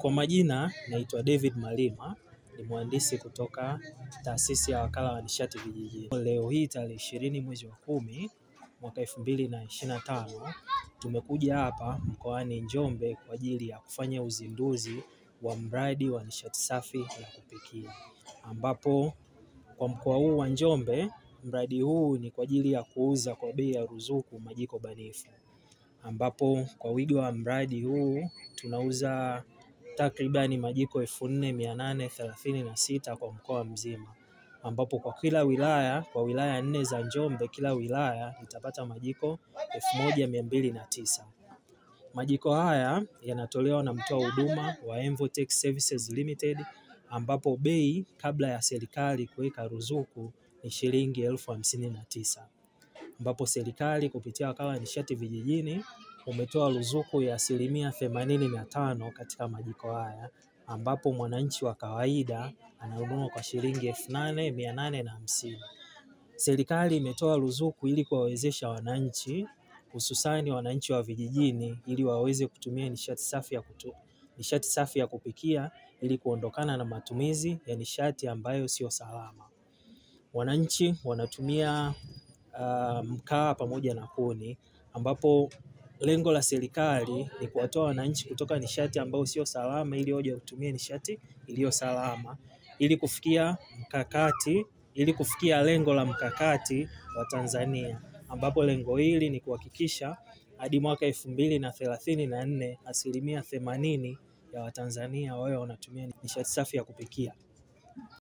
Kwa majina naitwa David Malima, ni mhandisi kutoka taasisi ya wakala wa nishati vijijini. Leo hii tarehe 20 mwezi wa 10 mwaka 2025 tumekuja hapa mkoani Njombe kwa ajili ya kufanya uzinduzi wa mradi wa nishati safi ya kupikia, ambapo kwa mkoa huu wa Njombe mradi huu ni kwa ajili ya kuuza kwa bei ya ruzuku majiko banifu, ambapo kwa wigo wa mradi huu tunauza takribani majiko 4836 kwa mkoa mzima, ambapo kwa kila wilaya, kwa wilaya 4 za Njombe, kila wilaya itapata majiko 1209. Majiko haya yanatolewa na mtoa huduma wa Envotech Services Limited, ambapo bei kabla ya serikali kuweka ruzuku ni shilingi 1059, ambapo serikali kupitia wakala wa nishati vijijini umetoa ruzuku ya 85% katika majiko haya, ambapo mwananchi wa kawaida ananunua kwa shilingi 8850. Serikali imetoa ruzuku ili kuwawezesha wananchi, hususani wananchi wa vijijini, ili waweze kutumia nishati safi ya kupikia ili kuondokana na matumizi ya nishati ambayo sio salama. Wananchi wanatumia mkaa pamoja na kuni, ambapo lengo la serikali ni kuwatoa wananchi kutoka nishati ambayo sio salama ili waje kutumia nishati iliyo salama, ili kufikia lengo la mkakati wa Tanzania, ambapo lengo hili ni kuhakikisha hadi mwaka 2034 80% ya Watanzania wao wanatumia nishati safi ya kupikia.